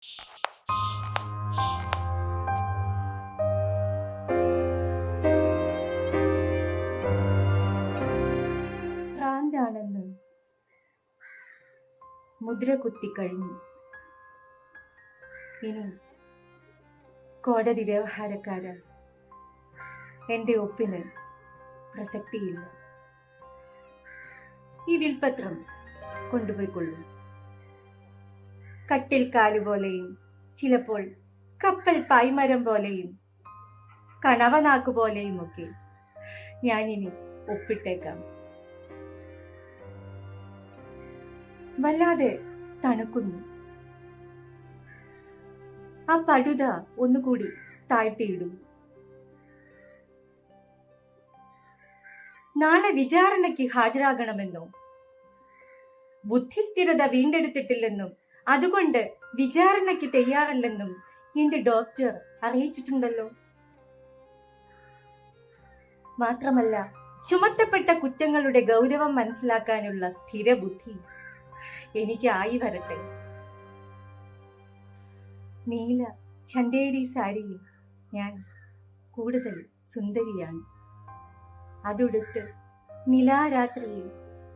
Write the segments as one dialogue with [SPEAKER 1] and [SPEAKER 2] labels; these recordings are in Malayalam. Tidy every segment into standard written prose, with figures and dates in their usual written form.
[SPEAKER 1] ഭ്രാന്താണെന്ന് മുദ്ര കുത്തിക്കഴിഞ്ഞു. ഇനി കോടതി വ്യവഹാരക്കാര എന്റെ ഒപ്പിന് പ്രസക്തിയില്ല. ഈ വിൽപത്രം കൊണ്ടുപോയിക്കൊള്ളൂ. കട്ടിൽ കാലുപോലെയും ചിലപ്പോൾ കപ്പൽ പായ്മരം പോലെയും കണവനാക്ക് പോലെയും ഒക്കെ ഞാനിനി ഒപ്പിട്ടേക്കാം. വല്ലാതെ തണുക്കുന്നു. ആ പടുത ഒന്നുകൂടി താഴ്ത്തിയിടും. നാളെ വിചാരണയ്ക്ക് ഹാജരാകണമെന്നോ ബുദ്ധിസ്ഥിരത വീണ്ടെടുത്തിട്ടില്ലെന്നും അതുകൊണ്ട് വിചാരണയ്ക്ക് തയ്യാറല്ലെന്നും എന്റെ ഡോക്ടർ അറിയിച്ചിട്ടുണ്ടല്ലോ. മാത്രമല്ല, ചുമത്തപ്പെട്ട കുറ്റങ്ങളുടെ ഗൗരവം മനസ്സിലാക്കാനുള്ള സ്ഥിരബുദ്ധി എനിക്ക് ആയി വരട്ടെ. നീല ചന്തേരി സാരിയിൽ ഞാൻ കൂടുതൽ സുന്ദരിയാണ്. അതുടുത്ത് നിലാരാത്രിയിൽ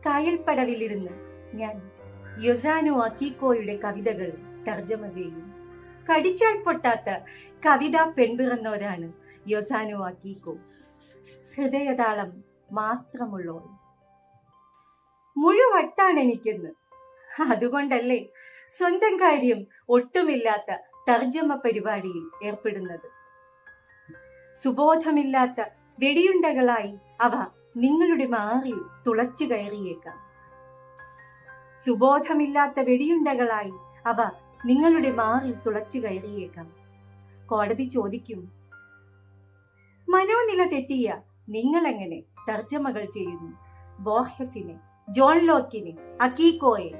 [SPEAKER 1] കായൽപ്പടവിലിരുന്ന് ഞാൻ യൊസാനോ അക്കീക്കോയുടെ കവിതകൾ തർജ്ജമ ചെയ്യും. കടിച്ചാൽ പൊട്ടാത്ത കവിതാ പെൺപിറന്നവരാണ് യൊസാനോ അക്കീക്കോ. ഹൃദയതാളം മാത്രമുള്ളവൾ. മുഴുവട്ടാണ് എനിക്കെന്ന്. അതുകൊണ്ടല്ലേ സ്വന്തം കാര്യം ഒട്ടുമില്ലാത്ത തർജ്ജമ പരിപാടിയിൽ ഏർപ്പെടുന്നത്. സുബോധമില്ലാത്ത വെടിയുണ്ടകളായി അവ നിങ്ങളുടെ മാറിൽ തുളച്ചു കയറിയേക്കാം. സുബോധമില്ലാത്ത വെടിയുണ്ടകളായി അവ നിങ്ങളുടെ മാറിൽ തുളച്ചു കയറിയേക്കാം. കോടതി ചോദിക്കും, മനോനില തെറ്റിയ നിങ്ങളെങ്ങനെ തർജ്ജമകൾ ചെയ്യുന്നു? ബോർഹെസിനെ, ജോൺ ലോക്കിനെ, അക്കീക്കോയെ.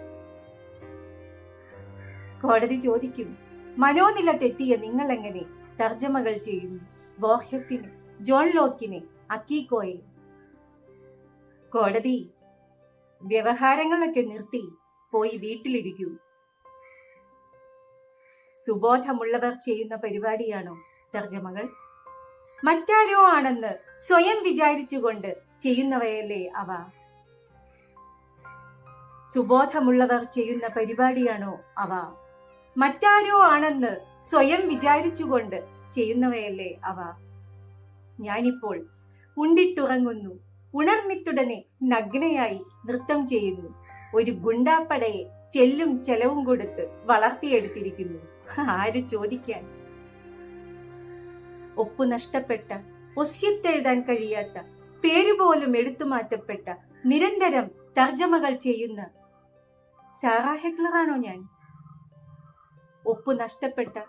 [SPEAKER 1] കോടതി ചോദിക്കും, മനോനില തെറ്റിയ നിങ്ങളെങ്ങനെ തർജ്ജമകൾ ചെയ്യുന്നു? ബോർഹെസിനെ, ജോൺ ലോക്കിനെ, അക്കീക്കോയെ. കോടതി, വ്യവഹാരങ്ങളൊക്കെ നിർത്തി പോയി വീട്ടിലിരിക്കൂ. സുബോധമുള്ളവർ ചെയ്യുന്ന പരിപാടിയാണോ തർജ്ജമകൾ? മറ്റാരോ ആണെന്ന് സ്വയം വിചാരിച്ചുകൊണ്ട് ചെയ്യുന്നവയല്ലേ അവ? സുബോധമുള്ളവർ ചെയ്യുന്ന പരിപാടിയാണോ അവ? മറ്റാരോ ആണെന്ന് സ്വയം വിചാരിച്ചുകൊണ്ട് ചെയ്യുന്നവയല്ലേ അവ? ഞാനിപ്പോൾ ഉണ്ടിട്ടുറങ്ങുന്നു, ഉണർന്നിട്ടുടനെ നഗ്നയായി നൃത്തം ചെയ്യുന്നു. ഒരു ഗുണ്ടാപ്പടയെ ചെല്ലും ചെലവും കൊടുത്ത് വളർത്തിയെടുത്തിരിക്കുന്നു. ആര് ചോദിക്കാൻ? ഒപ്പു നഷ്ടപ്പെട്ട, ഒസ്യത്തെഴുതാൻ കഴിയാത്ത, പേരുപോലും എടുത്തുമാറ്റപ്പെട്ട, നിരന്തരം തർജ്ജമകൾ ചെയ്യുന്ന സാറാ ഹെഗ്ലറാണോ ഞാൻ? ഒപ്പു നഷ്ടപ്പെട്ട,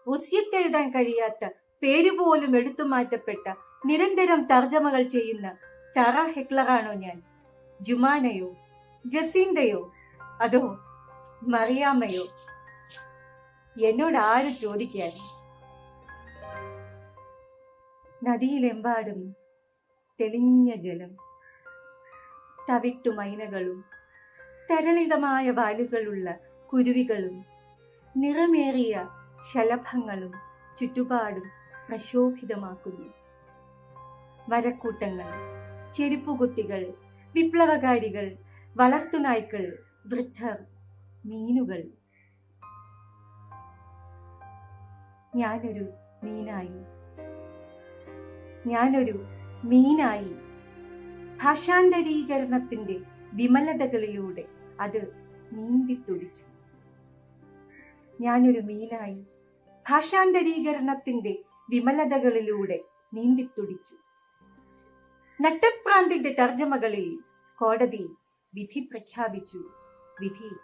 [SPEAKER 1] ഒസ്യത്തെഴുതാൻ കഴിയാത്ത, പേരുപോലും എടുത്തുമാറ്റപ്പെട്ട, നിരന്തരം തർജ്ജമകൾ ചെയ്യുന്ന സാറാ ഹെഗ്ലറാണോ ഞാൻ? ജുമാനയോ, ജസീന്തയോ, അതോ മറിയാമ്മയോ? എന്നോട് ആര് ചോദിക്കാൻ? നദിയിലെമ്പാടും തെളിഞ്ഞ ജലം, തവിട്ടുമൈനകളും തരളിതമായ വാലുകളുള്ള കുരുവികളും നിറമേറിയ ശലഭങ്ങളും ചുറ്റുപാടും പ്രശോഭിതമാക്കുന്നു. മരക്കൂട്ടങ്ങൾ, ചെരുപ്പുകുത്തികൾ, വിപ്ലവകാരികൾ, വളർത്തുനായ്ക്കൾ, വൃദ്ധർ, മീനുകൾ. ഞാനൊരു മീനായി ഭാഷാന്തരീകരണത്തിന്റെ വിമലതകളിലൂടെ അത് നീന്തിത്തുടിച്ചു. ഞാനൊരു മീനായി ഭാഷാന്തരീകരണത്തിന്റെ വിമലതകളിലൂടെ നീന്തിത്തുടിച്ചു. നട്ടപ്രാന്തിന്റെ തർജ്ജമകളിൽ കോടതി വിധി പ്രഖ്യാപിച്ചു. വിധി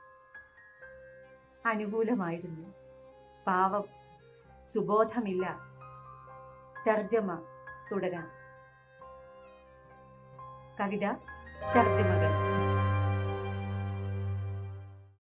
[SPEAKER 1] അനുകൂലമായിരുന്നു. പാവം, സുബോധമില്ല. തർജ്ജമ തുടരാം. കവിത തർജ്ജമകൾ.